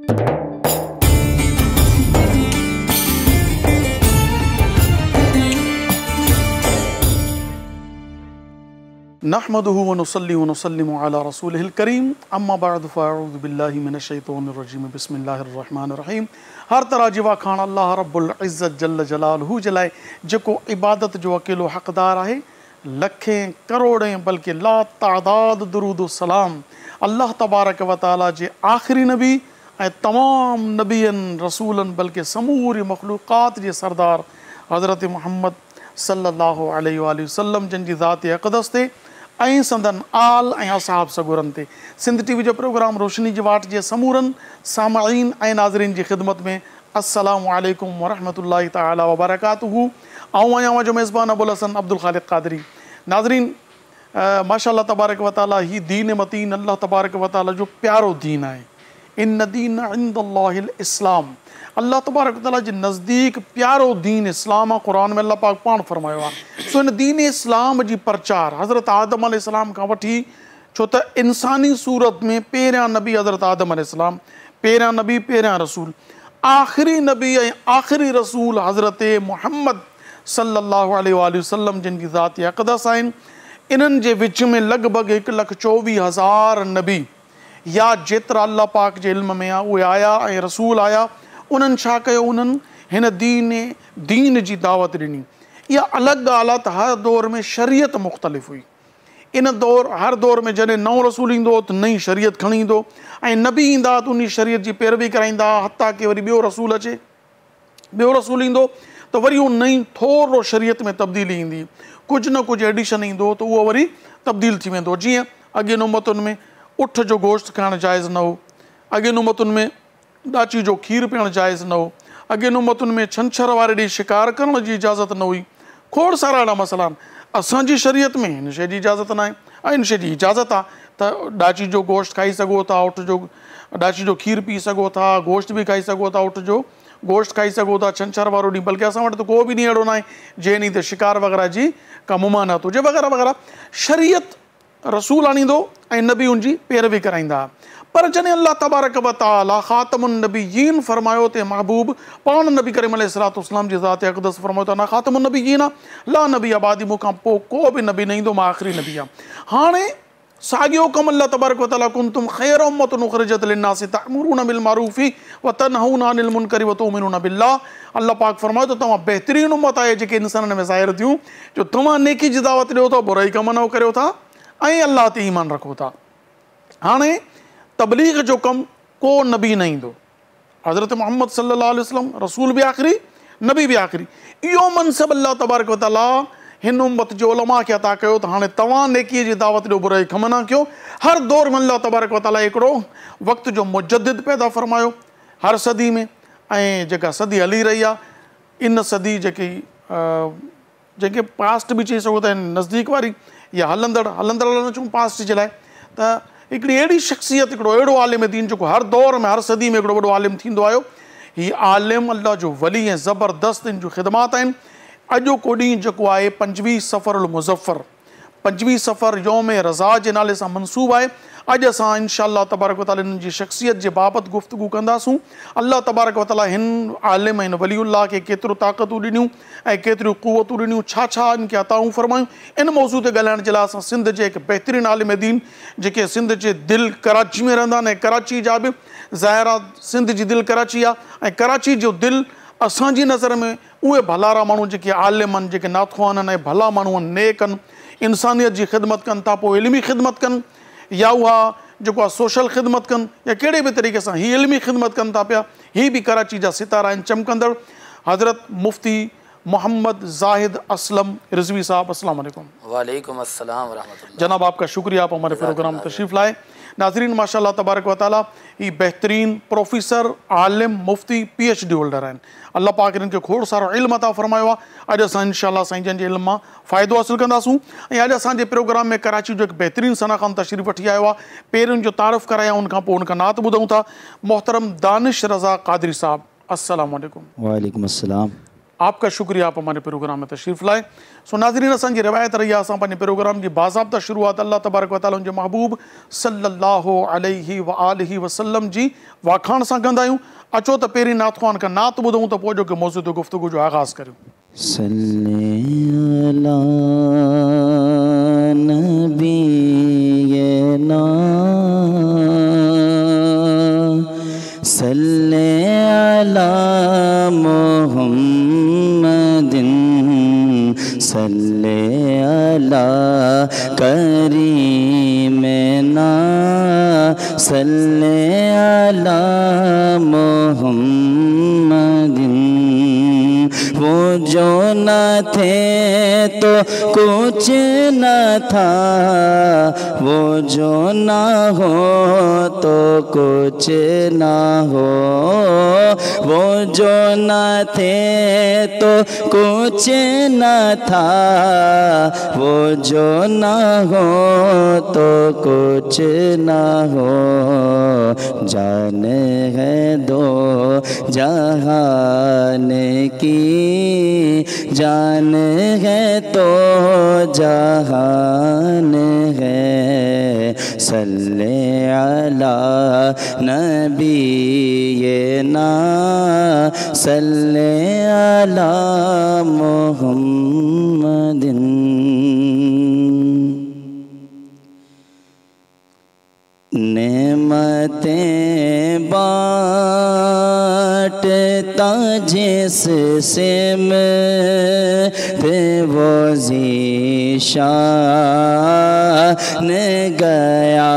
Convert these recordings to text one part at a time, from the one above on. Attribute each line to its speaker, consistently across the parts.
Speaker 1: नहमदुहु व नुसल्ली व नुसल्लिमु अला रसूलिहिल करीम अम्मा बअद फ़अऊज़ु बिल्लाहि मिनश शैतानिर रजीम बिस्मिल्लाहिर रहमानिर रहीम। हर तरह जीवा खान अल्लाह रब्बुल इज़्ज़त जल्ल जलालहू जे लाइ जेको इबादत जो अकेलो हक़दार आहे। लखें करोड़ें बल्कि ला तादाद दुरूद सलाम अल्लाह तबारक व तआला जे आख़िरी नबी ऐं तमाम नबियनि रसूलनि बल्कि समूरी मख़लूक़ात जे सरदार हज़रत मुहम्मद सल्लल्लाहु अलैहि वसल्लम जिन जी ज़ात अक़दस ते ऐं संदन आल ऐं असहाब सगुरनि ते सिंध टीवी जो प्रोग्राम रोशनी जी वाट जे समूरनि सामाईन ऐं नाज़रीन जी ख़िदमत में अस्सलामु अलैकुम वरहमतुल्लाहि तआला व बरकातुहू। आऊं आहियां जो मेज़बान अबुल हसन अब्दुल ख़ालिक़ क़ादरी। नाज़रीन माशाअल्लाह तबारक व तआला ही दीन मतीन अल्लाह तबारक व तआला जो प्यारो दीन आहे। इन दीन इंदल्लाहिल इस्लाम अल्लाह तबारक व तआला जे नज़दीक प्यारो दीन इस्लाम आहे। क़ुरान में अल्लाह पाक पाण फरमायो आहे। सो इन दीन इस्लाम जी प्रचार हज़रत आदम अलैहिस्सलाम खां वठी, छो त इंसानी सूरत में पहिरियां नबी हज़रत आदम अलैहिस्सलाम, पहिरियां नबी पहिरियां रसूल, आख़िरी नबी ऐं आख़िरी रसूल हज़रत मुहम्मद सल्लल्लाहु अलैहि वसल्लम जिन जी ज़ात अक़दस आहिनि। इन्हनि जे विच में लॻभॻि 1,24,000 नबी या जेतिरा अल्लाह पाक जे इल्म में आहे उहे आया ऐं रसूल आया। उन्हनि छा कयो, उन्हनि हिन दीन जी दावत ॾिनी। इहा अलॻि ॻाल्हि आहे त हर दौर में शरीयत मुख़्तलिफ़ हुई। इन हर दौर में जॾहिं नओं रसूल ईंदो त नई शरीयत खणी ईंदो ऐं नबी ईंदा त उन शरीयत जी पैरवी कराईंदा। हता की वरी ॿियो रसूल अचे, ॿियो रसूल ईंदो त वरी उहो नई थोरो शरीयत में तब्दीली ईंदी, कुझु न कुझु एडिशन ईंदो त उहो वरी तब्दील थी वेंदो। जीअं अॻियनि उम्मतुनि में उठ जो गोश्त खाइणु जाइज़ न हो, अॻियनि उम्मतुनि में ॾाची जो खीरु पीअणु जाइज़ न हो, अॻियनि उम्मतुनि में छंछरु वारे ॾींहुं शिकार करण जी इजाज़त न हुई। खोड़ सारा अहिड़ा मसइला आहिनि। असांजी शरीयत में हिन शइ जी इजाज़त न आहे ऐं हिन शइ जी इजाज़त आहे त ॾाची जो गोश्त खाई सघो था, उठ जो ॾाची जो खीरु पी सघो था, गोश्त बि खाई सघो था, उठ जो गोश्त खाई सघो था छंछरु वारो ॾींहुं। बल्कि असां वटि त को बि ॾींहुं अहिड़ो न आहे जंहिं ॾींहुं ते शिकार वग़ैरह जी का मुमानत हुजे वग़ैरह वग़ैरह। शरीयत रसूल आणींदो ऐं नबी उनजी पैरवी कराईंदा। पर जॾहिं अल्लाह तबारक व तआला ख़ातमुन नबिय्यीन फरमायो त महबूब पाण नबी करीम अलैहिस्सलातु वस्सलाम जी ज़ात अक़दस फरमायो त अना ख़ातमुन नबिय्यीन ला नबी आबादी मूंखां पोइ को बि नबी न ईंदो, मां आख़िरी नबी आहियां। हाणे साॻियो कमु अल्लाह तबारक व तआला कुंतुम ख़ैरा उम्मतिन उख़रिजत लिन्नासि तअमुरूना बिल मारूफ़ि व तनहूना अनिल मुनकरि व तुमिनूना बिल्लाह। अल्लाह पाक फरमायो त तव्हां बहितरीन उम्मत आहे जेके इंसाननि में ज़ाहिर थियूं, जो तव्हां नेकी जी दावत ॾियो था, बुराई कम न करियो था ऐं अल्लाह ते ईमान रखो था। हाणे तबलीग जो कमु को नबी न ईंदो। हज़रत मुहम्मद सल्लल्लाहु अलैहि वसल्लम रसूल बि आख़िरी, नबी बि आख़िरी। इहो मनसब अल्लाह तबारक व तआला हिन उम्मत जे उलमा खे अता कयो त हाणे तव्हां नेकीअ जी दावत ॾियो, बुराई कम न कयो। हर दौर में अल्लाह तबारक व तआला हिकिड़ो वक़्त जो मुजद्दिद पैदा फरमायो हर सदी में, ऐं जेका सदी हली रही आहे इन सदी जंहिंखे पास्ट बि चई सघो था, नज़दीक वारी या हलंदड़ न चऊं पास्ट जे लाइ, त हिकिड़ी अहिड़ी शख़्सियत, हिकिड़ो अहिड़ो आलिम दीन जेको हर दौर में हर सदी में हिकिड़ो वॾो आलिम थींदो आयो। हीउ आलिम अल्लाह जो वली ऐं ज़बरदस्त इन जूं ख़िदमात आहिनि। अॼोको ॾींहुं जेको आहे 25 सफ़रुल मुज़फ़र, 25 सफ़र यौम रज़ा जे नाले सां मनसूब आहे। अॼु असां इंशाअल्लाह तबारक व तआला हिन जी शख़्सियत जे बाबति गुफ़्तगू कंदासूं। अल्लाह तबारक व तआला हिन आलिम हिन वलीउल्लाह खे केतिरो ताक़तूं ॾिनियूं ऐं केतिरियूं क़ुवतूं ॾिनियूं, छा छा इनखे अताऊं फरमायूं, इन मौज़ू ते ॻाल्हाइण जे लाइ असां सिंध जे हिकु बहितरीनु आलिम दीन जेके सिंध जे दिलि कराची में रहंदा आहिनि ऐं कराची जा बि ज़ाहिर आहे सिंध जी दिलि कराची आहे ऐं कराची जो दिलि असांजी नज़र में उहे भलारा माण्हू जेके आलिम आहिनि, जेके नाख़वान आहिनि ऐं भला माण्हू आहिनि, नेक आहिनि, इंसानियत जी ख़िदमत कनि था, पोइ इल्मी ख़िदमत कनि या उहा जेको आहे सोशल ख़िदमत कनि या कहिड़े बि तरीक़े सां हीअ इल्मी ख़िदमत कनि था पिया। हीअ बि कराची जा सितारा आहिनि चमकंदड़। हज़रत मुफ्ती मोहम्मद ज़ाहिद असलम रिज़वी साहब, अस्सलाम वालेकुम।
Speaker 2: वालेकुम अस्सलाम व रहमतुल्लाह।
Speaker 1: जनाब आपका शुक्रिया आप हमारे प्रोग्राम तशरीफ़ लाए। नाज़रीन माशाअल्लाह तबारक व तआला ही बेहतरीन प्रोफेसर, आलिम, मुफ्ती, PhD होल्डर आहिनि। अल्लाह पाक इन्हनि खे खोड़ सारो इल्म अता फरमायो आहे। अॼु असां इंशाअल्लाह साईं जन जे इल्म मां फ़ाइदो हासिलु कंदासूं। ऐं अॼु असांजे प्रोग्राम में कराची जो हिकु बहितरीनु सनाख़ान तशरीफ़ वठी आयो आहे। पहिरियों जो तारीफ़ कराया, उनखां पोइ उनखां नात ॿुधूं था। मोहतरम दानिश रज़ा क़ादरी साहब, अस्सलाम वालेकुम।
Speaker 3: वालेकुम अस्सलाम।
Speaker 1: आपका शुक्रिया, आप हमारे प्रोग्राम में तशरीफ़ लाए। सो नाज़रीन, असां जी रिवायत रही आहे, असां पंहिंजे प्रोग्राम की बाज़ाब्ता शुरुआत अल्लाह तबारक व तआला उनजे महबूब सल्लल्लाहु अलैहि व आलिहि वसल्लम जी वाखाण सां कंदा आहियूं। अचो त पहिरीं नात ख़्वान खां नात ॿुधूं त पोइ जो कि मौज़ूअ ते गुफ़्तगू जो आगाज़ करियूं।
Speaker 3: सल्ले अला नबीना सल्ले अला मुहम्मदिन सल्ले अला करीमना सल्ले अला मुहम्मदिन। वो जो न थे तो कुछ न था, वो जो ना हो तो कुछ ना हो, वो जो न थे तो कुछ न था, वो जो ना हो तो कुछ ना हो। जान है दो जहान की, जान है तो जहान है। सल्ले अला नबीना सल्ले अला मुहम्मदिन। नेमतें बाँटता जिससे मिलते वो ज़ीशान गया।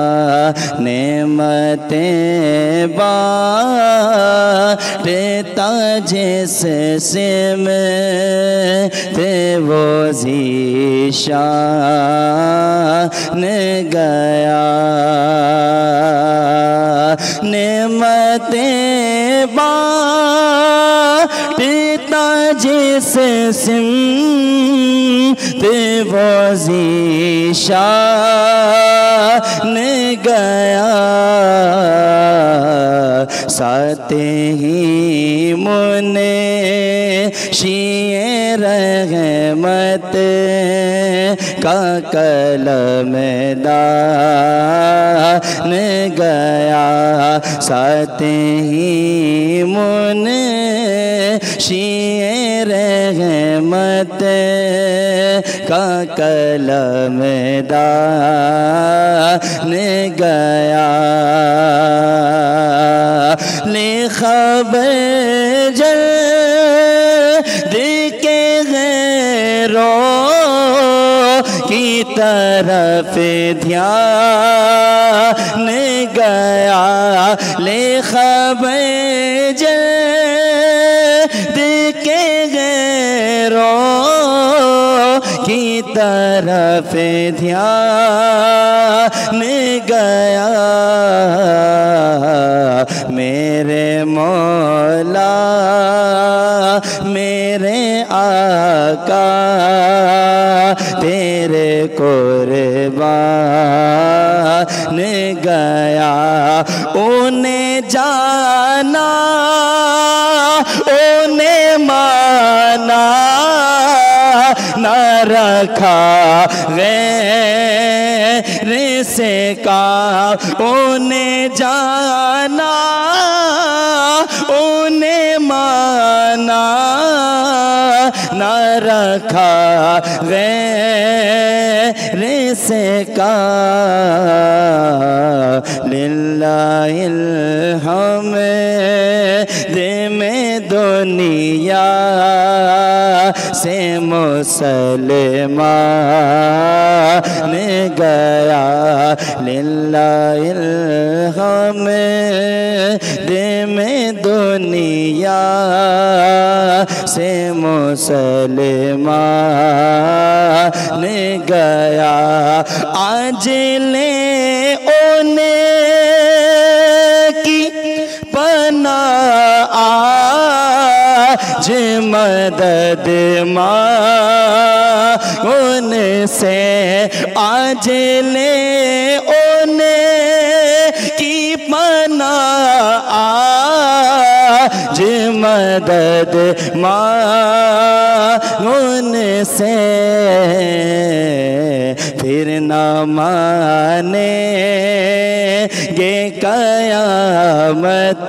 Speaker 3: नेमतें बाँटता जिससे मिलते वो ज़ीशान गया। नेमतें बाँटता जिसे सिमते वो ज़ीशान गया। साते ही मुने शिए रहमत का कलम दान गया। साते ही मुने शिए रहमत का कलम दान गया। ले खबर जल्द के गैरों की तरफ ध्यान गया। ले खबर जल्द के गैरों की तरफ ध्यान गया। मेरे मौला मेरे आका तेरे कुर्बान गया। उन्हें जाना उन्हें माना न रखा गैर से काम। उन्हें जाना उन्हें माना न रखा गैर से काम। लिल्लाहिल हम्द में दुनिया से मुसलमान गया। लिल्लाहिल हम्द में दुनिया से मुसलमान गया। आज ले ओने की पनाह आज मदद उनसे। आज ले ओने की पनाह आज मदद से फिर न मानेंगे क़यामत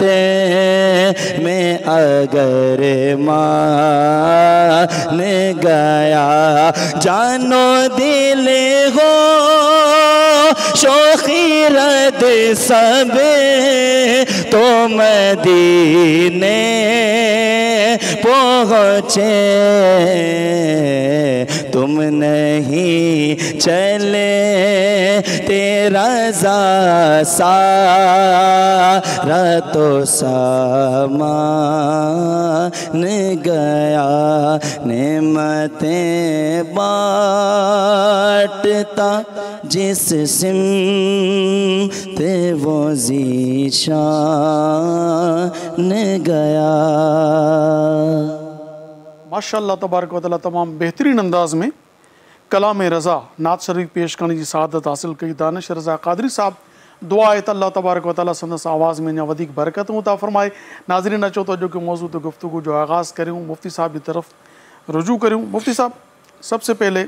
Speaker 3: में अगर मान गया। जानो दिल हो शोखीरत सब तो मदीने पहुँचे, तुम नहीं चले तेरा सारा तो सामान गया। नेमतें बांटता जिस सिमत वो ज़ीशान गया।
Speaker 1: माशाअल्लाह तबारक व तआला तमाम बेहतरीन अंदाज में कलाम रज़ा नात शरीफ पेश करने की सआदत हासिल कई दानिश रज़ा कादरी साहब। दुआ है अल्लाह तबारक व तआला संदस आवाज़ में वधिक बरकत अता फ़रमाए। नाज़रीन अचो तो जो कि मौजूद गुफ्तगू जो आगाज़ करूँ मुफ्ती साहब की तरफ रुजू करूँ। मुफ्ती साहब, सबसे पहले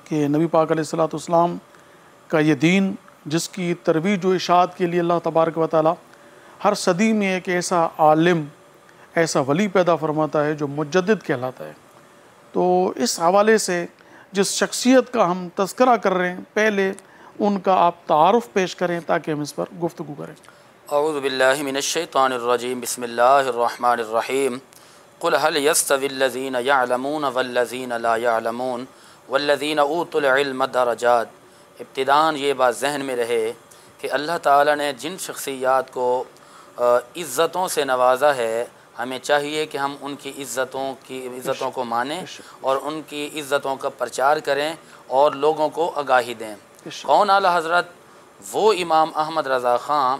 Speaker 1: कि नबी पाक अलैहिस्सलाम का ये दीन जिसकी तरवीज व इशाअत के लिए अल्लाह तबारक व तआला हर सदी में एक ऐसा आलिम ऐसा वली पैदा फरमाता है जो मुजद्दिद कहलाता है, तो इस हवाले से जिस शख्सियत का हम तज़किरा कर रहे हैं पहले उनका आप तारुफ़ पेश करें ताकि हम इस पर गुफ्तगू करें।
Speaker 2: औज़ु बिल्लाहि मिनश्शैतानिर्रजीम बिस्मिल्लाहिर्रहमानिर्रहीम। क़ुल हल यस्तविल्लज़ीना यअलमून वल्लज़ीना ला यअलमून वल्लज़ीना ऊतुल इल्म दरजात। इब्तिदान ये बात जहन में रहे कि अल्लाह ताला ने जिन शख्सियात को इज़्ज़तों से नवाजा है, हमें चाहिए कि हम उनकी इज़्ज़तों को मानें और उनकी इज़्ज़तों का प्रचार करें और लोगों को आगाही दें। कौन आला हज़रत? वो इमाम अहमद रज़ा ख़ां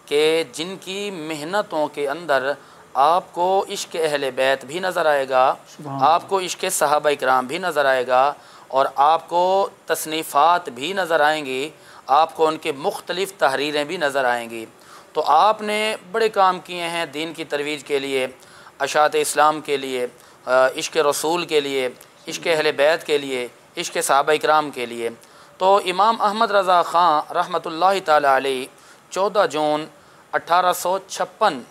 Speaker 2: के जिनकी मेहनतों के अंदर आपको इश्क़ अहले बैत भी नज़र आएगा, आपको इश्क़ सहाबा इकराम भी नज़र आएगा और आपको तसनीफ़ात भी नज़र आएंगी, आपको उनके मुख्तलिफ़ तहरीरें भी नज़र आएंगी। तो आपने बड़े काम किए हैं दीन की तरवीज के लिए, अशात इस्लाम के लिए, इश्क़ रसूल के लिए, इश्क़ अहले बैत के लिए, इश्क़ सहाबा इकराम के लिए। तो इमाम अहमद रज़ा ख़ां रहमतुल्लाहि ताला अलैह 14 जून 1856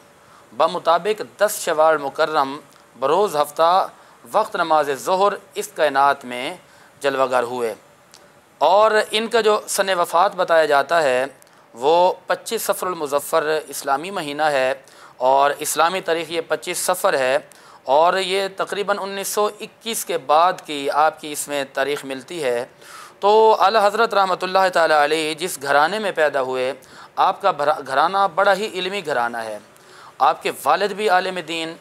Speaker 2: बमुताबिक 10 शवाल मुकर्रम बरोज़ हफ्ता वक्त नमाज ज़ोहर इस कायनात में जलवागर हुए और इनका जो सन वफ़ात बताया जाता है वो 25 सफ़रुल मुज़फ़्फ़र इस्लामी महीना है और इस्लामी तारीख़ ये 25 सफ़र है और ये तकरीबन 1921 के बाद की आपकी इसमें तारीख़ मिलती है। तो आला हज़रत रहमतुल्लाह ताला अलैह जिस घराने में पैदा हुए, आपका घराना बड़ा ही इल्मी घराना है। आपके वालिद भी आलिम दीन,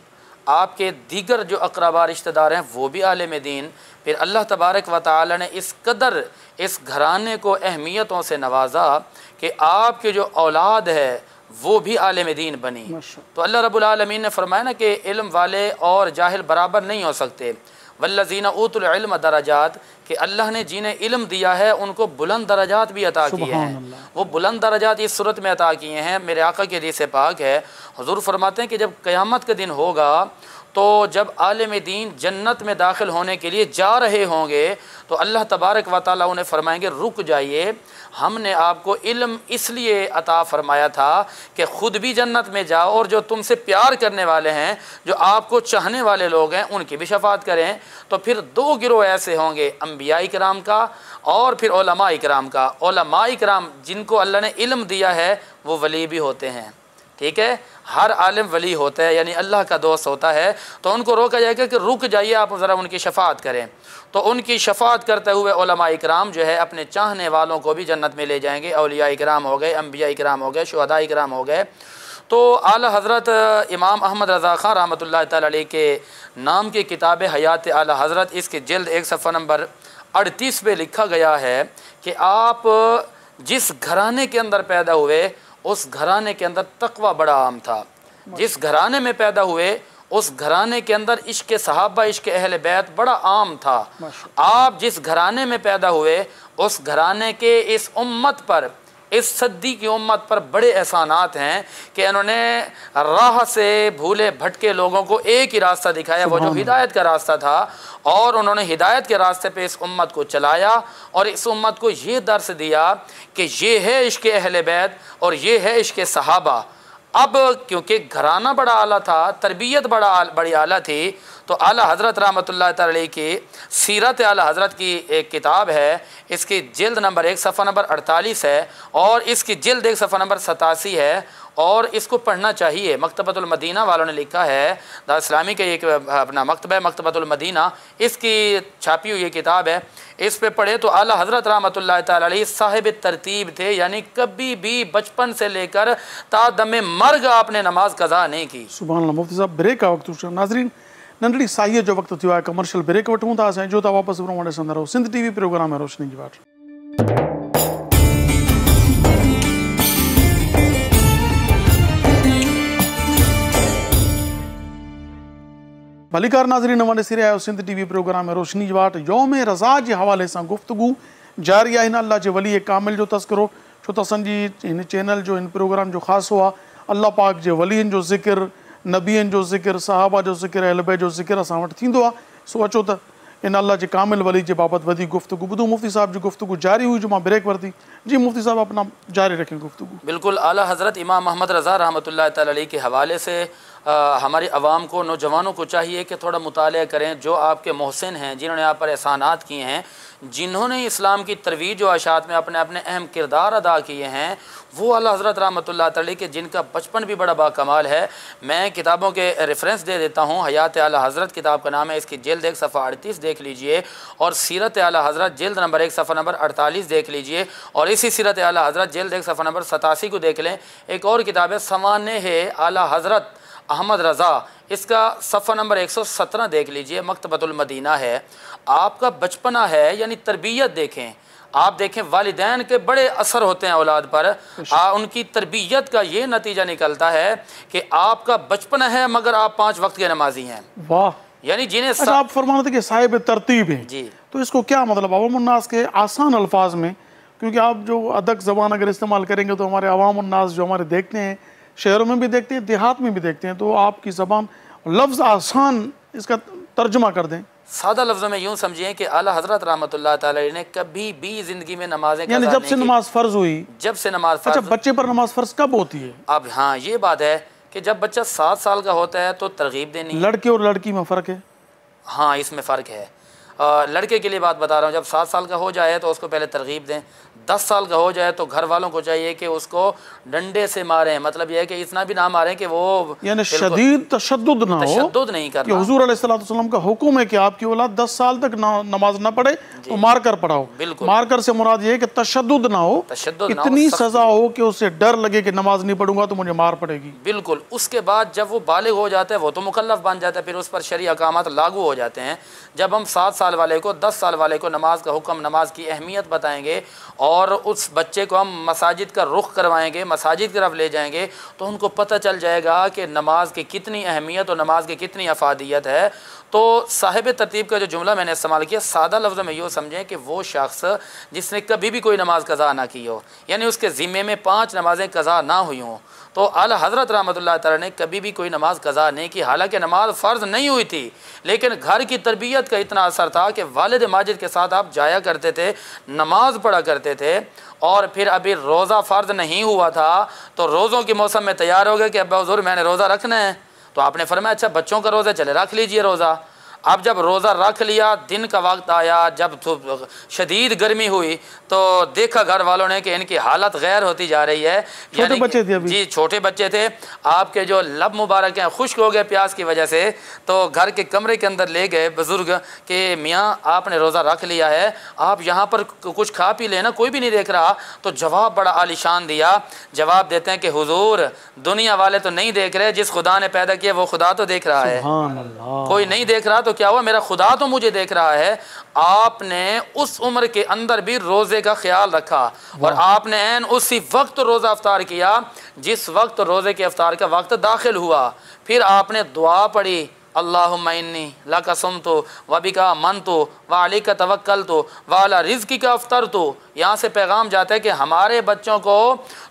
Speaker 2: आपके दीगर जो अक़रबा रिश्तेदार हैं वो भी आलिम दीन। फिर अल्लाह तबारक व तआला ने इस कदर इस घराने को अहमियतों से नवाजा कि आपके जो औलाद है वो भी आलिम दीन बनी। तो अल्लाह रब्बुल आलमीन ने फरमाया ना कि इल्म वाले और जाहिल बराबर नहीं हो सकते। वल्लज़ीना ऊतुल इल्म दरजात, कि अल्लाह ने जिन्हें इल्म दिया है उनको बुलंद दरजात भी अता किए हैं। वो बुलंद दरजात इस सूरत में अता किए हैं, मेरे आका के हदीस पाक है, हुज़ूर फरमाते हैं कि जब क़यामत का दिन होगा तो जब आलिम दीन जन्नत में दाखिल होने के लिए जा रहे होंगे तो अल्लाह तबारक व तआला उन्हें फरमाएंगे रुक जाइए, हमने आपको इल्म इसलिए अता फ़रमाया था कि ख़ुद भी जन्नत में जाओ और जो तुमसे प्यार करने वाले हैं, जो आपको चाहने वाले लोग हैं, उनकी भी शफ़ाअत करें। तो फिर 2 गिरोह ऐसे होंगे, अम्बिया इकराम का और फिर उलमा इकराम का। उलमा इकराम जिनको अल्लाह ने इल्म दिया है वो वली भी होते हैं, ठीक है, हर आलिम वली होता है यानी अल्लाह का दोस्त होता है। तो उनको रोका जाएगा कि रुक जाइए, आप ज़रा उनकी शफ़ाअत करें। तो उनकी शफ़ाअत करते हुए उलमा इकराम जो है अपने चाहने वालों को भी जन्नत में ले जाएंगे। औलिया इकराम हो गए, अम्बिया इकराम हो गए, शुहदा इकराम हो गए। तो आला हज़रत इमाम अहमद रज़ा ख़ां रहमतुल्लाह ताला अलैह के नाम की किताब हयात आला हज़रत, इसके जिल्द 1 सफ़ा नंबर 38 पे लिखा गया है कि आप जिस घराने के अंदर पैदा हुए उस घराने के अंदर तक़वा बड़ा आम था। जिस घराने में पैदा हुए उस घराने के अंदर इश्क़ सहाबा, इश्क़ अहले बैत बड़ा आम था। आप जिस घराने में पैदा हुए उस घराने के इस उम्मत पर इस सदी की उम्मत पर बड़े एहसानात हैं कि इन्होंने राह से भूले भटके लोगों को एक ही रास्ता दिखाया, वो जो हिदायत का रास्ता था, और उन्होंने हिदायत के रास्ते पे इस उम्मत को चलाया और इस उम्मत को ये दर्स दिया कि ये है इश्क़ अहले बैत और ये है इश्क़ सहाबा। अब क्योंकि घराना बड़ा आला था, तरबियत बड़ी आला थी, तो आला हज़रत रहमतुल्लाह तआला की सीरत आला हज़रत की एक किताब है, इसकी जिल्द नंबर 1 सफ़ा नंबर 48 है और इसकी जिल्द 1 सफ़ा नंबर 87 है और इसको पढ़ना चाहिए। मकतबतुल मदीना वालों ने लिखा है, दारुल इस्लामी का एक अपना मकतबा है मकतबतुल मदीना, इसकी छापी हुई ये किताब है, इस पे पढ़े तो आला हज़रत रहमतुल्लाह तआला अलैहि साहिब तरतीब थे, यानी कभी भी बचपन से लेकर ता दमे मर्ग आपने नमाज कज़ा नहीं की।
Speaker 1: सुभान अल्लाह। मुफ्ती साहब ब्रेक का वक्त नाज़रीन नंढड़ी साईअ जो वक्त थियो आहे, कमर्शियल ब्रेक वठूं था, असां जो था वापसि वठे संदा रहो। सिंध टीवी प्रोग्राम है रोशनी की वाट। भलीकार नाज़रीन नवां ॾिसी रहिया आहियो सिंध टीवी प्रोग्राम है रोशनी की वाट। यौम रज़ा जे हवाले सां गुफ्तगू जारी आहे। हिन अल्लाह जे वली कामिल जो तस्करो, छो त असांजी हिन चैनल जो हिन प्रोग्राम जो ख़ासो आहे अल्लाह पाक जे वलियनि जो ज़िक्र, नबियनि जो ज़िक्र, सहाबा जो ज़िक्र, अहल बैत जो ज़िक्र असां वटि थींदो आहे। सो अचो त इन अल्लाह जे कामिल वली जे बाबति वधीक गुफ्तगू ॿुधूं। मुफ्ती साहब जी गुफ्तगू जारी हुई जो मां ब्रेक वरिती। जी मुफ्ती साहब अपना जारी रखें गुफ्तगू।
Speaker 2: बिल्कुल, आला हज़रत इमाम मोहम्मद रज़ा रहमतुल्लाह तआला अलैहि के हवाले से हमारी आवाम को, नौजवानों को चाहिए कि थोड़ा मुताला करें। जो आपके मोहसिन हैं, जिन्होंने आप पर एहसानात किए हैं, जिन्होंने इस्लाम की तरवीज व अशात में अपने अपने अहम किरदार अदा किए हैं, वो आला हज़रत रहमतुल्लाह तआला अलैहि के जिनका बचपन भी बड़ा बाकमाल है। मैं किताबों के रेफरेंस दे देता हूँ। हयात आला हज़रत किताब का नाम है, इसकी जिल्द 1 सफ़ा 38 देख लीजिए और सीरत आला हज़रत जिल्द नंबर 1 सफ़ा नंबर 48 देख लीजिए और इसी सीरत आला हज़रत जिल्द 1 सफ़ा नंबर 87 को देख लें। एक और किताब है सवाने है आला हज़रत अहमद रज़ा, इसका सफ़ा नंबर 117 देख लीजिए, मकतबतुल मदीना है। आपका बचपना है, यानी तरबियत देखें, आप देखें वालिदैन के बड़े असर होते हैं औलाद पर। उनकी तरबियत का ये नतीजा निकलता है कि आपका बचपना है मगर आप 5 वक्त के नमाजी हैं।
Speaker 1: वाह,
Speaker 2: यानी जिन्हें
Speaker 1: आप फरमा रहे थे कि साहिब तरतीब है
Speaker 2: जी,
Speaker 1: तो इसको क्या मतलब अवामुन्नास के आसान अल्फाज में, क्योंकि आप जो अदक ज़बान अगर इस्तेमाल करेंगे तो हमारे अवामुन्नास जो हमारे देखते हैं, शहरों में भी देखते हैं, देहात में भी देखते हैं, तो आपकी ज़बान लफ्ज़ आसान इसका तर्जुमा कर दें।
Speaker 2: सादा लफ्ज़ों में यूँ समझिए कि आला हज़रत रहमतुल्लाह तआला अलैहि ने कभी भी ज़िंदगी में नमाज़ें
Speaker 1: यानी जब से नमाज फ़र्ज़ हुई,
Speaker 2: जब से नमाज
Speaker 1: अच्छा बच्चे पर नमाज फ़र्ज़ कब होती है?
Speaker 2: अब हाँ, ये बात है कि जब बच्चा 7 साल का होता है तो तरगीब देनी।
Speaker 1: लड़के और लड़की में फ़र्क है?
Speaker 2: हाँ, इसमें फ़र्क है। लड़के के लिए बात बता रहा हूँ, जब 7 साल का हो जाए तो उसको पहले तरगीब दें। 10 साल का हो जाए तो घर वालों को चाहिए कि उसको डंडे से मारें, मतलब यह है कि इतना भी ना मारें कि वो
Speaker 1: यानी शदीद तशद्दुद ना हो,
Speaker 2: तशद्दुद नहीं करना।
Speaker 1: हुजूर अलैहिस्सलाम का हुक्म है कि आपकी औलाद 10 साल तक नमाज ना पढ़े तो मार कर पढ़ाओ।
Speaker 2: बिल्कुल,
Speaker 1: मार कर से मुराद ये है कि तशद्दुद ना हो, इतनी सजा हो कि उसे डर लगे कि नमाज नहीं पढ़ूंगा तो मुझे मार पड़ेगी।
Speaker 2: बिल्कुल। उसके बाद जब वो बालिग हो जाता है, वो तो मुकल्लफ बन जाता है, फिर उस पर शरई अहकामात लागू हो जाते हैं। जब हम 7 साल वाले को, 10 साल वाले को नमाज का हुक्म, नमाज की अहमियत बताएंगे और उस बच्चे को हम मसाजिद का रुख करवाएंगे, मसाजिद की तरफ ले जाएंगे, तो उनको पता चल जाएगा कि नमाज की कितनी अहमियत और नमाज की कितनी अफादियत है। तो साहिब तरतीब का जो जुमला मैंने इस्तेमाल किया, सादा लफ्ज़ों में यूँ समझें कि वो शख्स जिसने कभी भी कोई नमाज कज़ा ना की हो, यानी उसके ज़िम्मे में 5 नमाज़ें कज़ा ना हुई हों, तो आला हज़रत रहमतुल्लाह तआला ने कभी भी कोई नमाज कज़ा नहीं की। हालांकि नमाज फ़र्ज़ नहीं हुई थी, लेकिन घर की तरबियत का इतना असर था कि वालिद माजिद के साथ आप जाया करते थे, नमाज पढ़ा करते थे। और फिर अभी रोज़ा फ़र्ज़ नहीं हुआ था तो रोज़ों के मौसम में तैयार हो गए कि अब्बा हुज़ूर मैंने रोज़ा रखना है, तो आपने फरमाया अच्छा बच्चों का रोज़ा, चले रख लीजिए रोज़ा। अब जब रोज़ा रख लिया, दिन का वक्त आया, जब शदीद गर्मी हुई तो देखा घर वालों ने कि इनकी हालत गैर होती जा रही है।
Speaker 1: छोटे बच्चे थे अभी?
Speaker 2: जी, छोटे बच्चे थे। आपके जो लब मुबारक हैं खुश्क हो गए प्यास की वजह से, तो घर के कमरे के अंदर ले गए बुज़ुर्ग कि मियाँ आपने रोज़ा रख लिया है, आप यहाँ पर कुछ खा पी लेना, कोई भी नहीं देख रहा। तो जवाब बड़ा आलिशान दिया। जवाब देते हैं कि हुजूर दुनिया वाले तो नहीं देख रहे, जिस खुदा ने पैदा किया वो खुदा तो देख रहा है। कोई नहीं देख रहा तो क्या हुआ, मेरा खुदा तो मुझे देख रहा है। आपने उस उम्र के अंदर भी रोज़े का ख्याल रखा और आपने ऐन उसी वक्त रोज़ा अफ्तार किया जिस वक्त रोज़े के अफ्तार का वक्त दाखिल हुआ। फिर आपने दुआ पढ़ी, अल्लाहुम्मा इन्नी लका सुमतु व बिका मनतु व अलैका तवक्कलतु व अला रिज़्क़िका अफ़्तरतु। यहाँ से पैगाम जाता है कि हमारे बच्चों को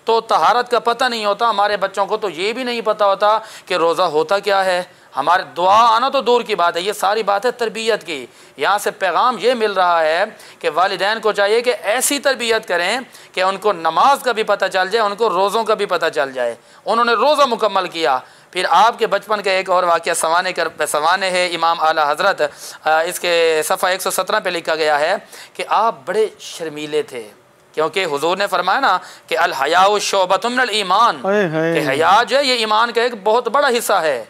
Speaker 2: तो तहारत का पता नहीं होता, हमारे बच्चों को तो ये भी नहीं पता होता कि रोज़ा होता क्या है। हमारे दुआ आना तो दूर की बात है, ये सारी बात है तरबियत की। यहाँ से पैगाम ये मिल रहा है कि वालिदैन को चाहिए कि ऐसी तरबियत करें कि उनको नमाज का भी पता चल जाए, उनको रोज़ों का भी पता चल जाए। उन्होंने रोज़ा मुकम्मल किया। फिर आपके बचपन का एक और वाक़या सवाने है इमाम आला हज़रत, इसके सफ़ा 117 पे लिखा गया है कि आप बड़े शर्मीले थे, क्योंकि हुजूर ने फरमाया ना कि अल हयाउ शोबतुम मिनल ईमान, कि हया जो है ये ईमान का एक बहुत बड़ा हिस्सा है।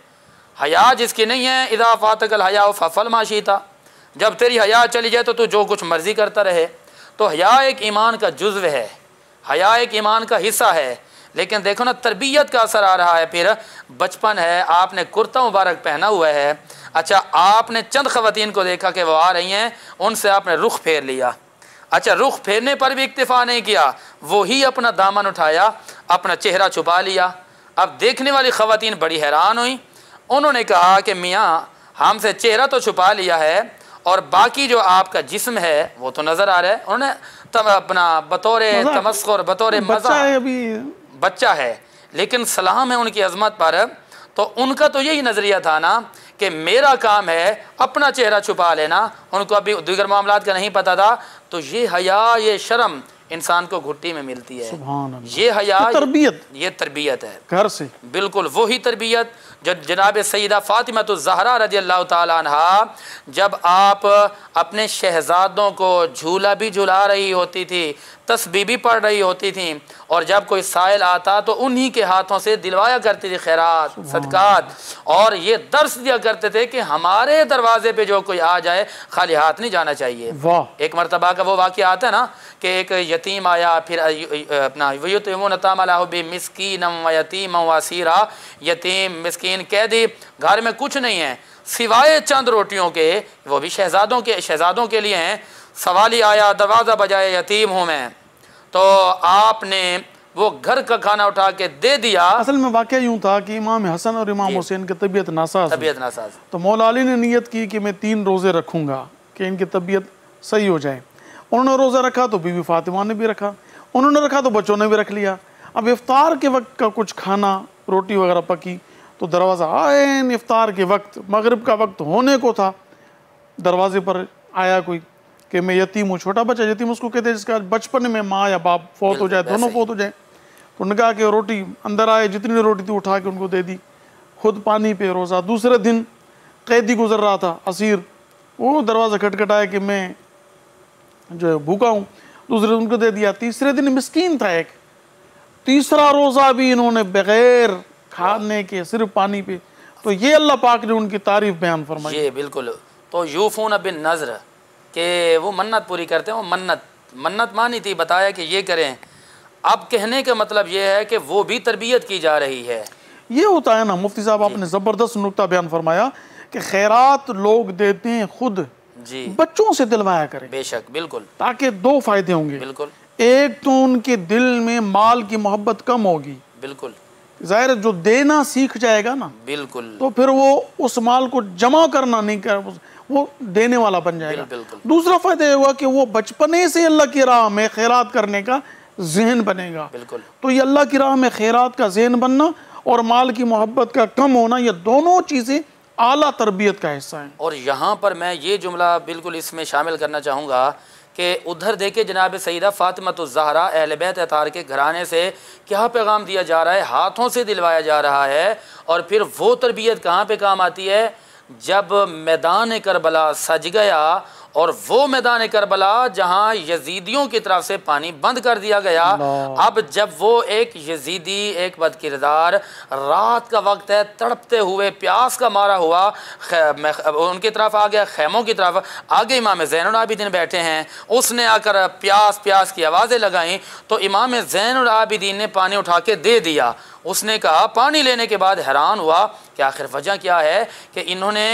Speaker 2: हया जिसकी नहीं है, इदा फातकल हया फफल माशीता, जब तेरी हया चली जाए तो तू जो कुछ मर्जी करता रहे। तो हया एक ईमान का जुज़्व है, हया एक ईमान का हिस्सा है। लेकिन देखो ना तरबियत का असर आ रहा है। फिर बचपन है, आपने कुर्ता मुबारक पहना हुआ है, अच्छा आपने चंद ख़वातीन को देखा कि वो आ रही हैं, उनसे आपने रुख फेर लिया। अच्छा रुख फेरने पर भी इक्तिफ़ा नहीं किया, वो ही अपना दामन उठाया, अपना चेहरा छुपा लिया। अब देखने वाली ख़वातीन बड़ी हैरान हुई। उन्होंने कहा कि मियाँ हमसे चेहरा तो छुपा लिया है और बाकी जो आपका जिस्म है वो तो नज़र आ रहा है। उन्होंने तब अपना बतौर तमस्खुर, बतौर मज़ा, बच्चा है लेकिन सलाम है उनकी अज़मत पर, तो उनका तो यही नज़रिया था ना कि मेरा काम है अपना चेहरा छुपा लेना। उनको अभी दीगर मामलात का नहीं पता था। तो ये हया, ये शर्म इंसान को घुट्टी में मिलती है। ये हया, ये तरबियत है
Speaker 1: घर से।
Speaker 2: बिल्कुल वही तरबियत जो जनाब सैयदा फ़ातिमा ज़हरा रज़ियल्लाहु ताला अन्हा जब आप अपने शहज़ादों को झूला भी झुला रही होती थी, तस्बीह भी पढ़ रही होती थी, और जब कोई साइल आता तो उन्हीं के हाथों से दिलवाया करती थी खैरात सदकात, और ये दर्स दिया करते थे कि हमारे दरवाजे पे जो कोई आ जाए खाली हाथ नहीं जाना चाहिए। एक मरतबा का वो वाक़या आता है ना कि एक यतीम आया, फिर अपना मिस्कीनम व यतीम व असीरा, यतीम मिस्कीन कैदी, घर में कुछ नहीं है सिवाय चंद रोटियों के, वो भी शहज़ादों के लिए हैं। सवाली आया, दरवाज़ा बजाए, यतीम हूँ मैं, तो आपने वो घर का खाना उठा के दे दिया।
Speaker 1: असल में वाक़या यूँ था कि इमाम हसन और इमाम हुसैन की तबीयत नासाज, तो मौला अली ने नियत की कि मैं 3 रोज़े रखूँगा कि इनकी तबीयत सही हो जाए। उन्होंने रोज़ा रखा तो बीवी फातिमा ने भी रखा, उन्होंने रखा तो बच्चों ने भी रख लिया। अब इफ्तार के वक्त का कुछ खाना, रोटी वगैरह पकी, तो दरवाज़ा आए इफ्तार के वक्त, मगरिब का वक्त होने को था, दरवाजे पर आया कोई कि मैं यतीम हूँ, छोटा बच्चा यतीम उसको कहते हैं जिसका बचपन में माँ या बाप फौत हो जाए, दोनों फौत हो जाए। तो उन्होंने कहा कि रोटी, अंदर आए, जितनी रोटी थी उठा के उनको दे दी, खुद पानी पे रोज़ा। दूसरे दिन कैदी गुजर रहा था, असीर, वो दरवाज़ा खटखटाया कि मैं जो है भूखा हूँ, दूसरे दिन उनको दे दिया। तीसरे दिन मिस्कीन था एक, तीसरा रोज़ा भी इन्होंने बग़ैर खाने के सिर्फ पानी पे। तो ये अल्लाह पाक ने उनकी तारीफ बयान फरमाई।
Speaker 2: ये बिल्कुल, तो यूफून बिन नज़र कि वो मन्नत पूरी करते हैं। वो मन्नत मानी थी, बताया कि ये करें। अब कहने का मतलब ये है कि वो भी तरबियत की जा रही है।
Speaker 1: ये होता है ना मुफ्ती साहब, आपने ज़बरदस्त नुक्ता बयान फरमाया कि खैरात लोग देते हैं खुद
Speaker 2: जी,
Speaker 1: बच्चों से दिलवाया करें।
Speaker 2: बेशक बिल्कुल,
Speaker 1: ताकि 2 फ़ायदे होंगे।
Speaker 2: बिल्कुल,
Speaker 1: एक तो उनके दिल में माल की मोहब्बत कम होगी,
Speaker 2: बिल्कुल
Speaker 1: ज़ाहिर है जो देना सीख जाएगा ना,
Speaker 2: बिल्कुल,
Speaker 1: तो फिर वो उस माल को जमा करना नहीं कर, वो देने वाला बन जाएगा। दूसरा फ़ायदा ये हुआ कि वो बचपने से अल्लाह की राह में खैरात करने का जहन बनेगा। तो ये अल्लाह की राह में खैरात का जहन बनना और माल की मोहब्बत का कम होना, ये दोनों चीज़ें आला तरबियत का हिस्सा है।
Speaker 2: और यहाँ पर मैं ये जुमला बिल्कुल इसमें शामिल करना चाहूँगा कि उधर देखे जनाब सईदा फ़ातिमा ज़हरा अहले बैत अतार के घराने से क्या पैगाम दिया जा रहा है, हाथों से दिलवाया जा रहा है। और फिर वो तरबियत कहाँ पे काम आती है, जब मैदान करबला सज गया और वो मैदान करबला जहाँ यजीदियों की तरफ से पानी बंद कर दिया गया, अब जब वो एक यजीदी, एक बदकिरदार, रात का वक्त है, तड़पते हुए प्यास का मारा हुआ उनकी तरफ आ गया, खैमों की तरफ आगे इमाम ज़ैनुल आबिदीन बैठे हैं, उसने आकर प्यास प्यास की आवाज़ें लगाईं, तो इमाम ज़ैनुल आबिदीन ने पानी उठा के दे दिया। उसने कहा, पानी लेने के बाद हैरान हुआ कि आखिर वजह क्या है कि इन्होंने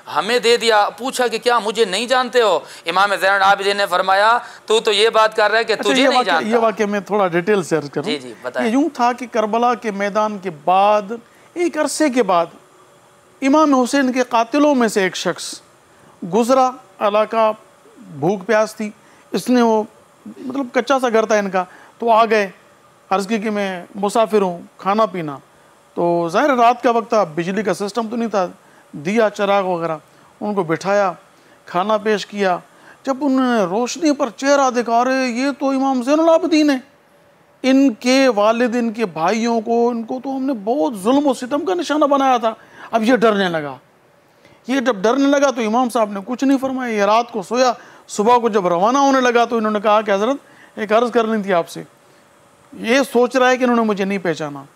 Speaker 2: हमें दे दिया। पूछा कि क्या मुझे नहीं जानते हो? इमाम ज़ैनुल आबिदीन ने फरमाया, तू तो ये बात कर रहा है कि तुझे नहीं जानता।
Speaker 1: ये वाक़या मैं थोड़ा डिटेल शेयर करूं।
Speaker 2: जी बताएं।
Speaker 1: यूँ था कि करबला के मैदान के बाद एक अरसे के बाद इमाम हुसैन के कातिलों में से एक शख्स गुजरा, इलाका भूख प्यास थी, इसने वो मतलब कच्चा सा घर था इनका, तो आ गए, अर्ज़ की कि मैं मुसाफिर हूँ, खाना पीना। तो ज़ाहिर रात का वक्त था, बिजली का सिस्टम तो नहीं था, दिया चिराग वगैरह, उनको बिठाया, खाना पेश किया। जब उन्होंने रोशनी पर चेहरा देखा, अरे ये तो इमाम ज़ैनुल आबिदीन है, इनके वालिद, इनके भाइयों को, इनको तो हमने बहुत जुल्म और सितम का निशाना बनाया था। अब ये डरने लगा। ये जब डरने लगा तो इमाम साहब ने कुछ नहीं फरमाया, ये रात को सोया। सुबह को जब रवाना होने लगा तो इन्होंने कहा कि हज़रत एक अर्ज़ करनी थी आपसे। ये सोच रहा है कि इन्होंने मुझे नहीं पहचाना,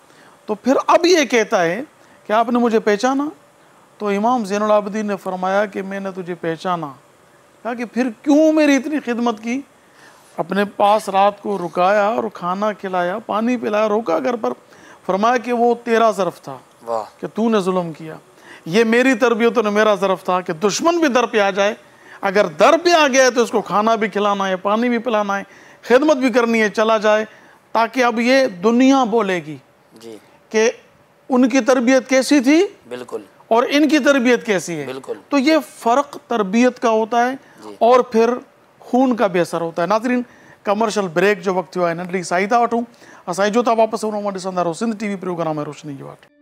Speaker 1: तो फिर अब ये कहता है कि आपने मुझे पहचाना। तो इमाम ज़ैनुल आबिदीन ने फरमाया कि मैंने तुझे पहचाना। कहा कि फिर क्यों मेरी इतनी खिदमत की? अपने पास रात को रुकाया और खाना खिलाया, पानी पिलाया, रोका घर पर। फरमाया कि वो तेरा ज़र्फ़ था कि तूने जुल्म किया, ये मेरी तरबियत और मेरा ज़र्फ़ था कि दुश्मन भी दर पे आ जाए, अगर दर पे आ गया है तो उसको खाना भी खिलाना है, पानी भी पिलाना है, खिदमत भी करनी है, चला जाए, ताकि अब ये दुनिया बोलेगी
Speaker 2: जी
Speaker 1: कि उनकी तरबियत कैसी थी
Speaker 2: बिल्कुल
Speaker 1: और इनकी तरबियत कैसी है।
Speaker 2: बिल्कुल।
Speaker 1: तो ये फ़र्क तरबियत का होता है और फिर खून का भी असर होता है। नाज़रीन, कमर्शियल ब्रेक जो वक्त हुआ है नंढड़ी साई था वठूं, असां जो था वापस ॾिसंदा रहो सिंध टीवी प्रोग्राम है रोशनी की वाट।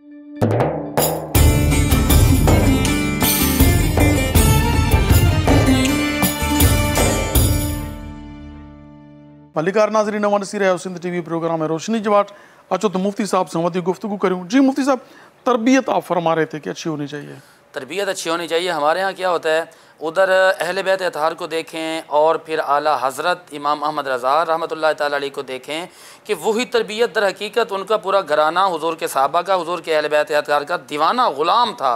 Speaker 1: मलिकार नाज़रीन नवां ॾिसी रहिया सिंध टीवी प्रोग्राम है रोशनी की वाट। अचो तो मुफ्ती साहब से वधी गुफ्तगू करूँ। जी मुफ्ती साहब, तरबियत आप फरमा रहे थे कि अच्छी होनी चाहिए।
Speaker 2: तरबियत अच्छी होनी चाहिए। हमारे यहाँ क्या होता है, उधर अहले बैत अतहार को देखें और फिर आला हज़रत इमाम अहमद रज़ा रहमतुल्लाह ताला अलैह को देखें कि वही तरबियत दर हकीकत उनका पूरा घराना हुजूर के सहाबा का, हुजूर के अहले बैत अतहार का दीवाना ग़ुलाम था।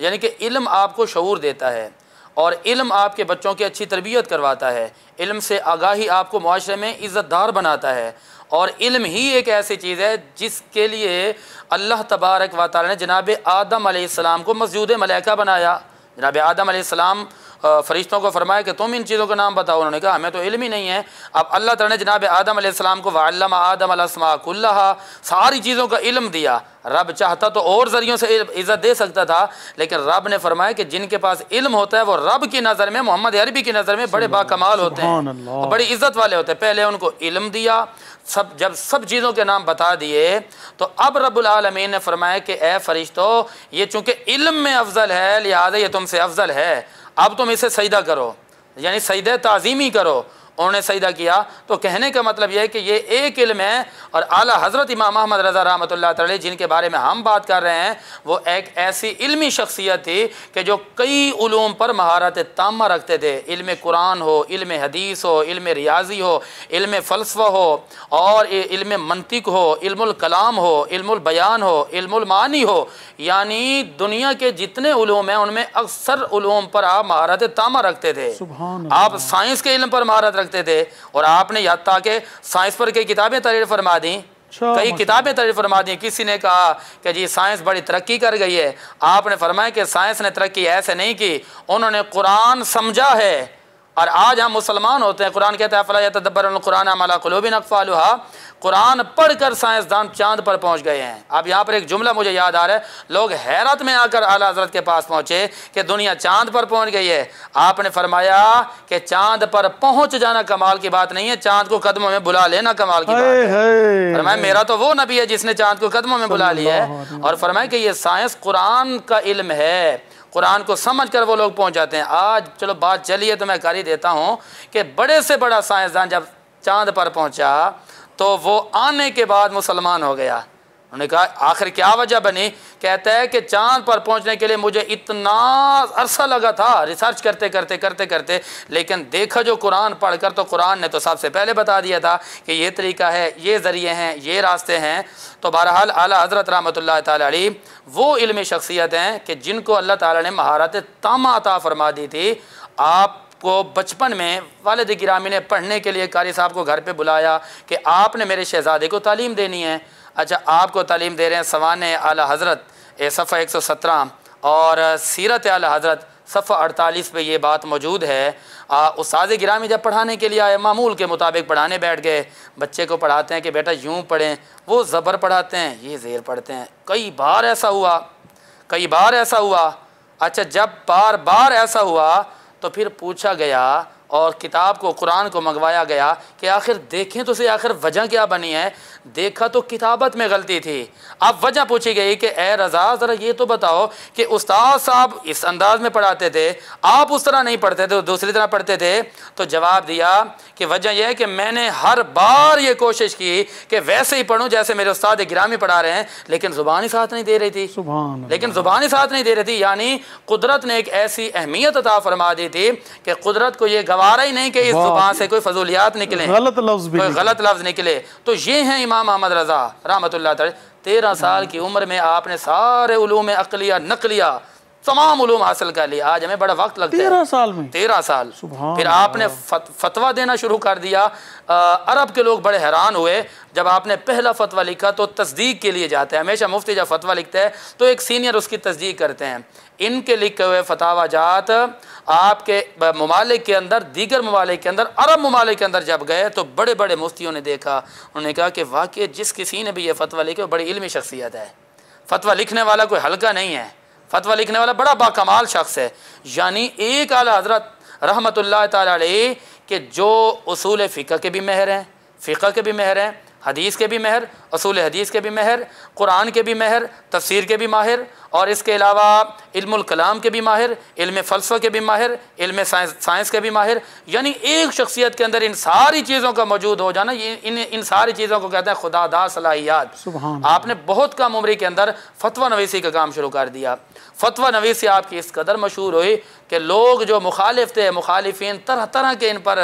Speaker 2: यानी कि इल्म आपको शऊर देता है और इल्म आपके बच्चों की अच्छी तरबियत करवाता है। इल्म से आगाही आपको मुआशरे में इज़्ज़तदार बनाता है और इल्म ही एक ऐसी चीज़ है जिसके लिए अल्लाह तबारक व तआला ने जनाब आदम अलैहिस्सलाम को मस्जूद मलाइका बनाया। जनाब आदम अलैहिस्सलाम फ़रिश्तों को फरमाया कि तुम इन चीज़ों का नाम बताओ। उन्होंने कहा हमें तो इल्म ही नहीं है। अब अल्लाह ताला ने जनाब आदम अलैहिस्सलाम को वअल्लम आदम अल अस्मा कुल्लहा, सारी चीज़ों का इल्म दिया। रब चाहता तो और ज़रियों से इज़्ज़त दे सकता था, लेकिन रब ने फरमाया कि जिनके पास इल्म होता है वो रब की नज़र में, मोहम्मद अरबी की नज़र में बड़े बाकमाल होते हैं और बड़ी इज़्ज़त वाले होते हैं। पहले उनको इल्म दिया, जब सब चीज़ों के नाम बता दिए तो अब रब्बुल आलमीन ने फरमाया कि ए फरिश्तों, ये चूँकि इल्म में अफजल है लिहाजा ये तुमसे अफजल है, अब तुम इसे सजदा करो, यानी सजदे ताज़ीमी करो। उन्होंने सजदा किया। तो कहने का मतलब यह है कि ये एक इल्म है और आला हज़रत इमाम अहमद रज़ा रहमतुल्लाह तआला जिनके बारे में हम बात कर रहे हैं वो एक ऐसी इल्मी शख्सियत थी कि जो कई उलूम पर महारत तामा रखते थे। इल्म कुरान हो, इल्म हदीस हो, इल्म रियाजी हो, इल्म फ़लसफ़ा हो और इल्म मंतिक हो, इल्मुल कलाम हो, इल्मुल बयान हो, इल्मुल मानी हो, यानी दुनिया के जितने उलूम हैं उनमें अक्सर उलूम पर आप महारत तामा रखते थे। आप साइंस के इल्म पर महारत रखते थे और आपने यहाँ ताकि साइंस पर कई किताबें तहरीर फरमा दी, कई किताबें तहरीर फरमा दी। किसी ने कहा कि जी साइंस बड़ी तरक्की कर गई है, आपने फरमाया कि साइंस ने तरक्की ऐसे नहीं की, उन्होंने कुरान समझा है। और आज हम मुसलमान होते हैं, कुरान कहता है फला यतदब्बरुल कुरान अम अला कुलूबिन अक़फ़ालुहा, कुरान पढ़कर साइंसदान चांद पर पहुंच गए हैं। अब यहाँ पर एक जुमला मुझे याद आ रहा है, लोग हैरत में आकर आला हज़रत के पास पहुँचे कि दुनिया चांद पर पहुँच गई है। आपने फरमाया कि चांद पर पहुँच जाना कमाल की बात नहीं है, चांद को कदमों में बुला लेना कमाल की बात है। फरमाया मेरा तो वो नबी है जिसने चांद को कदमों में बुला लिया है। और फरमाया कि ये साइंस कुरान का इल्म है, कुरान को समझ कर वो लोग पहुँच जाते हैं। आज चलो बात चलिए तो मैं कर ही देता हूँ कि बड़े से बड़ा साइंसदान जब चांद पर पहुँचा तो वो आने के बाद मुसलमान हो गया। उन्होंने कहा आखिर क्या वजह बनी? कहता है कि चांद पर पहुंचने के लिए मुझे इतना अरसा लगा था रिसर्च करते करते करते करते, लेकिन देखा जो कुरान पढ़कर तो कुरान ने तो सबसे पहले बता दिया था कि ये तरीका है, ये ज़रिए हैं, ये रास्ते हैं। तो बहरहाल आला हज़रत रहमतुल्लाह ताला अलैह वो इल्मी शख्सियत हैं कि जिनको अल्लाह ताला ने महारत तामा अता फरमा दी थी। आपको बचपन में वालिद गिरामी ने पढ़ने के लिए कारी साहब को घर पे बुलाया कि आपने मेरे शहज़ादे को तालीम देनी है। अच्छा, आपको तालीम दे रहे हैं सवाने आला हज़रत सफ़ा 117 और सीरत आला हज़रत सफ़ा 48 पे ये बात मौजूद है। उस्ताद गिरामी जब पढ़ाने के लिए आए, मामूल के मुताबिक पढ़ाने बैठ गए। बच्चे को पढ़ाते हैं कि बेटा यूँ पढ़ें, वो ज़बर पढ़ाते हैं, ये ज़ेर पढ़ते हैं। कई बार ऐसा हुआ, कई बार ऐसा हुआ। अच्छा, जब बार बार ऐसा हुआ तो फिर पूछा गया और किताब को, कुरान को मंगवाया गया कि आखिर देखें तो से आखिर वजह क्या बनी है। देखा तो किताबत में गलती थी। अब वजह पूछी गई कि ए रज़ा ज़रा ये तो बताओ कि उस्ताद साहब इस अंदाज में पढ़ाते थे, आप उस तरह नहीं पढ़ते थे, दूसरी तरह पढ़ते थे। तो जवाब दिया कि वजह यह है कि मैंने हर बार ये कोशिश की कि वैसे ही पढ़ूँ जैसे मेरे उस्ताद गिरामी पढ़ा रहे हैं, लेकिन ज़ुबान ही साथ नहीं दे रही थी। लेकिन ज़ुबान ही साथ नहीं दे रही थी। यानी कुदरत ने एक ऐसी अहमियत अता फरमा दी थी कि कुदरत को ये गवारा ही नहीं कि इस ज़ुबान से कोई फजूलियात निकले, गलत लफ्ज़ निकले। तो ये हैं इमाम अहमद रज़ा रहमतुल्लाह तआला। 13 साल की उम्र में आपने सारे उलूम अक़लिया नक़लिया तमाम उलूम हासिल कर लिया। आज हमें बड़ा वक्त लगता है।
Speaker 1: 13 साल में
Speaker 2: 13 साल। फिर आपने फतवा देना शुरू कर दिया। अरब के लोग बड़े हैरान हुए जब आपने पहला फतवा लिखा। तो तस्दीक के लिए जाते हैं हमेशा, मुफ्ती जब फतवा लिखता है तो एक सीनियर उसकी तस्दीक करते हैं। इनके लिखे हुए फतावा जात आपके ममालिक के अंदर, दीगर ममालिक के अंदर, अरब ममालिक के अंदर जब गए तो बड़े बड़े मुफ्तियों ने देखा। उन्होंने कहा कि वाकई जिस किसी ने भी ये फतवा लिखे वो बड़ी इल्मी शख्सियत है। फतवा लिखने वाला कोई हल्का नहीं है, फतवा लिखने वाला बड़ा बाकमाल शख्स है। यानी एक आला हज़रत रहमतुल्लाह ताला अलैह के जो उसूल फ़िक़्ह के भी महर हैं, फ़िक़्ह के भी महर हैं, हदीस के भी महर, उसूल हदीस के भी महर, कुरान के भी महर, तफसीर के भी माहिर, और इसके अलावा इल्मुल कलाम के भी माहिर, इल्म फ़लसफ़ा के भी माहिर, इल्म साइंस के भी माहिर। यानी एक शख्सियत के अंदर इन सारी चीज़ों का मौजूद हो जाना, इन सारी चीज़ों को कहते हैं खुदादार सलाहियात। आपने बहुत कम उम्र के अंदर फतवा नवीसी का काम शुरू कर दिया। फतवा नवीसी आपकी इस कदर मशहूर हुई कि लोग जो मुखालिफ थे, मुखालिफिन तरह तरह के इन पर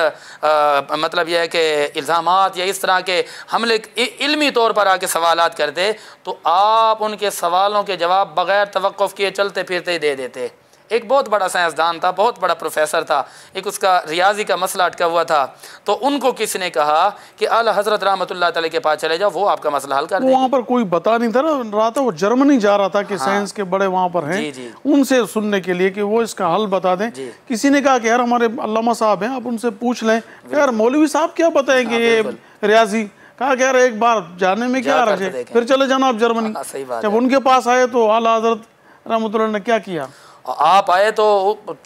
Speaker 2: मतलब यह है कि इल्ज़ामात या इस तरह के हमले इल्मी तौर पर आके सवालात करते, तो आप उनके सवालों के जवाब बग़ैर तवक्कुफ़ किए चलते फिरते ही दे देते। एक बहुत बड़ा साइंसदान था, बहुत बड़ा प्रोफेसर था, एक उसका रियाजी का मसला अटका हुआ था। तो उनको किसी ने कहा कि आला हज़रत रहमतुल्लाह तआला के पास चले जाओ, वो आपका मसला हल कर देंगे।
Speaker 1: वहाँ पर कोई बता नहीं था ना, रहा था वो जर्मनी जा रहा था कि साइंस के बड़े वहाँ पर हैं, उनसे सुनने के लिए कि वो इसका हल बता दें। किसी ने कहा कि यार हमारे अल्लामा साहब हैं, आप उनसे पूछ लें। यार मौलवी साहब क्या बताएंगे ये रियाजी। कहा कि यार एक बार जाने में क्या रहे, फिर चले जाना आप जर्मनी। जब उनके पास आए तो आला हज़रत रहमतुल्लाह ने क्या किया,
Speaker 2: आप आए तो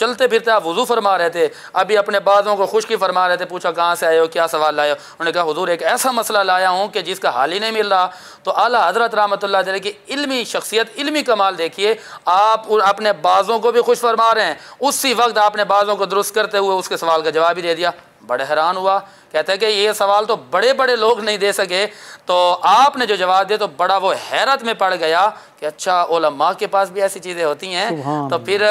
Speaker 2: चलते फिरते आप वज़ू फरमा रहे थे, अभी अपने बाज़ों को खुश्की फरमा रहे थे। पूछा कहाँ से आए हो, क्या सवाल लाए हो? उन्होंने कहा हुजूर एक ऐसा मसला लाया हूँ कि जिसका हाल ही नहीं मिल रहा। तो आला हज़रत रहमतुल्लाह अलैह की इल्मी शख्सियत, इल्मी कमाल देखिए। आप अपने बाज़ों को भी खुश फरमा रहे हैं, उसी वक्त आपने बाज़ों को दुरुस्त करते हुए उसके सवाल का जवाब ही दे दिया। बड़े हैरान हुआ, कहते हैं कि ये सवाल तो बड़े बड़े लोग नहीं दे सके, तो आपने जो जवाब दिया तो बड़ा वो हैरत में पड़ गया कि अच्छा उलमा के पास भी ऐसी चीज़ें होती हैं। तो फिर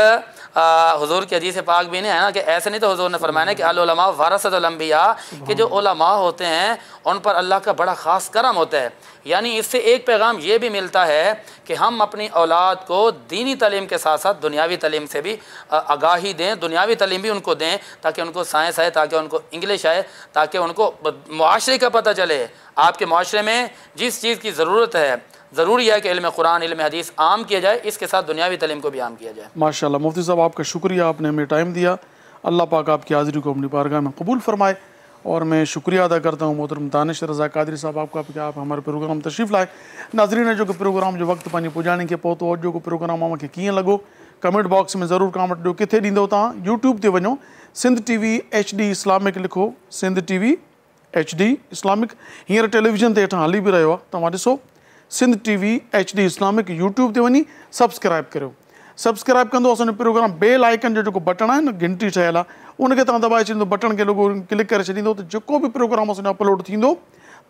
Speaker 2: हुजूर की हदीस पाक भी नहीं है ना कि ऐसे नहीं, तो हुजूर ने फरमाया कि अल उलमा वरसतुल अंबिया, कि जो उलमा होते हैं उन पर अल्लाह का बड़ा ख़ास करम होता है। यानी इससे एक पैगाम ये भी मिलता है कि हम अपनी औलाद को दीनी तालीम के साथ साथ दुनियावी तालीम से भी आगाही दें, दुनियावी तालीम भी उनको दें, ताकि उनको साइंस आए, ताकि उनको इंग्लिश आए, ताकि उनको मुआशरे का पता चले। आपके मुआशरे में जिस चीज़ की ज़रूरत है, ज़रूरी है कि इल्म कुरान, इल्म हदीस आम किया जाए, इसके साथ दुनियावी तालीम को भी आम किया जाए।
Speaker 1: माशाल्लाह मुफ्ती साहब आपका शुक्रिया, आपने हमें टाइम दिया। अल्लाह पाक आपकी हाज़िरी को अपनी बारगाह में कबूल फरमाए। और मैं शुक्रिया अदा करता हूँ मोहतरम दानिश रज़ा कादरी साहब आपका कि आप हमारे प्रोग्राम तशरीफ़ लाए। नाज़रीन जो कि प्रोग्राम जो वक्त पानी पुजाने के पोइ तो जो प्रोग्राम मूंखे कीअं लॻो कमेंट बॉक्स में ज़रूरु कमेंट ॾियो। किथे ॾींदो तव्हां? यूट्यूब ते वञो, सिंध TV HD इस्लामिक लिखो, सिंध TV HD इस्लामिक। हींअर टेलीविज़न ते हेठां हली बि रहियो आहे, तव्हां ॾिसो Sindh TV HD Islamic. YouTube ते वञी सब्सक्राइब करियो। सब्सक्राइब कंदो असांजो प्रोग्राम बेल आइकन जो जेको बटन आहे न, घंटी ठहियलु आहे, उनखे तव्हां दॿाए छॾींदो, बटन खे रुॻो क्लिक करे छॾींदो त जेको बि प्रोग्राम असांजो अपलोड थींदो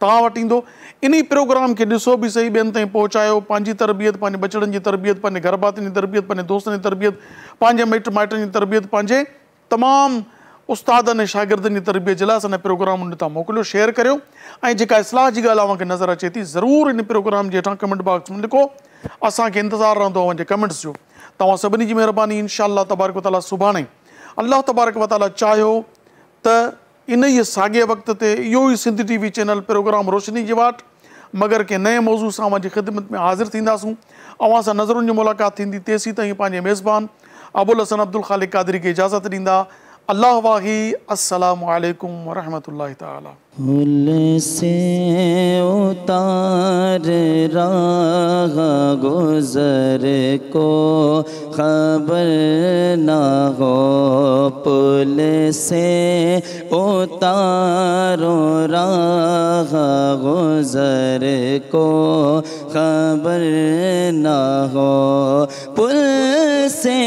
Speaker 1: तव्हां वटि ईंदो। इन प्रोग्राम खे ॾिसो बि सही, ॿियनि ताईं पहुचायो। पंहिंजी तरबियत, पंहिंजे बचड़नि जी तरबियत, पंहिंजे घर भातियुनि जी तरबियत, पंहिंजे दोस्तनि जी तरबियत, पंहिंजे मिट माइटनि जी तरबियत, पंहिंजे तमामु उस्तादनि ऐं शागिर्दनि जी तरबियत जे लाइ असांजे प्रोग्राम उन तां मोकिलियो, शेयर करियो। ऐं जेका इस्लाह जी ॻाल्हि आहे नज़र अचे थी, ज़रूरु इन प्रोग्राम जे हेठां कमेंट बॉक्स में लिखो। असांखे इंतज़ारु रहंदो आहे कमेंट्स जो। तव्हां सभिनी जी महिरबानी। इंशाअल्लाह तबारक व तआला सुभाणे अल्लाह तबारक व तआला चाहियो त इन ई साॻे वक़्त ते इहो ई सिंध TV चैनल प्रोग्राम रोशनी जी वाट मगर के नए मौज़ू सां अवां जी ख़िदमत में हाज़िर थींदासूं। अवां सां नज़रुनि जी मुलाक़ात थींदी। तेसीं ताईं पंहिंजे मेज़बान अबुल हसन अब्दुल ख़ालिक कादरी खे इजाज़त ॾींदा। अल्लाह वाही। अस्सलामु अलैकुम व रहमतुल्लाहि ताला।
Speaker 3: हुल से उतार राह गुज़र को खबर ना हो, पुल से उतारो राह गुज़र को खबर ना हो, पुल से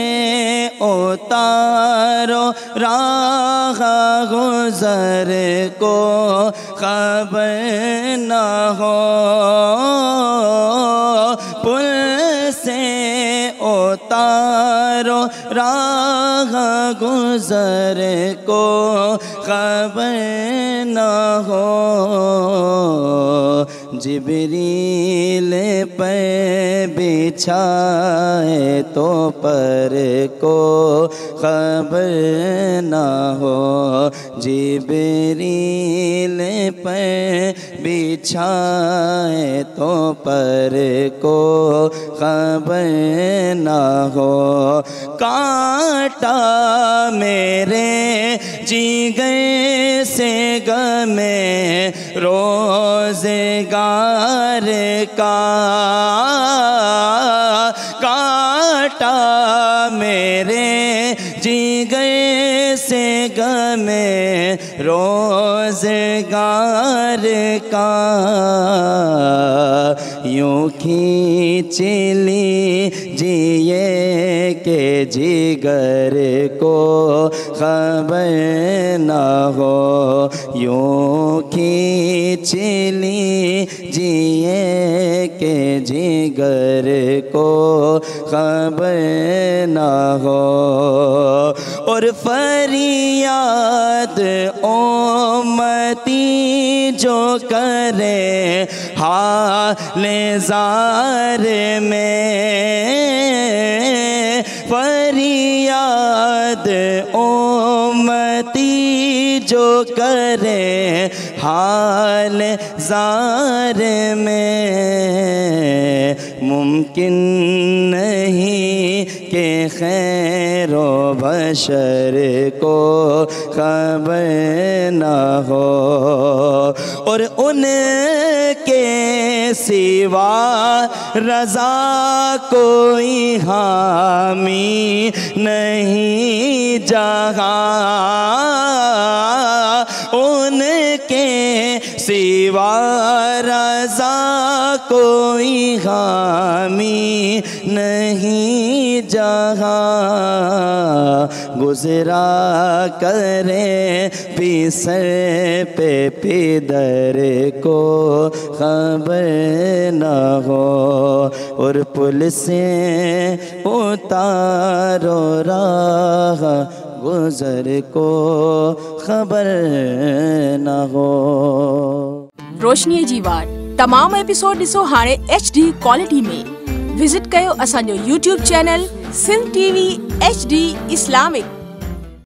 Speaker 3: उतारो राह गुज़र को खबर ना हो, पुल से उतारो राह गुज़र को खबर ना हो। जिब्रील पर बिछाए तो पर को खबर ना हो, जिब्रील पर बिछाए तो पर को खबर ना हो। कांटा मेरे जिगर से गमे रोज़गार का, कांटा मेरे जिगर से गमे रोज़गार का, यूँ खींच लीजिए के जिगर को खबर ना हो, यूँ खींच लीजिए के जिगर को खबर ना हो। और फरियाद उम्मती जो करे हाल ज़ार में, फरियाद उम्मती जो करे हाल ज़ार में, मुमकिन नहीं कि खैरो बशर को खबर ना हो। और उनके सिवा रज़ा कोई हामी नहीं जहाँ, उनके सिवा रज़ा कोई हामी नहीं जहाँ। गुज़रा करे पिसर पे पिदर को खबर ना हो, और पुल से उतारो राह गुज़र को खबर ना हो।
Speaker 4: रोशनी जी वार तमाम एपिसोड ॾिसो हाणे HD क्वालिटी में। विजिट कयो असांजो YouTube channel Sindh TV HD Islamic.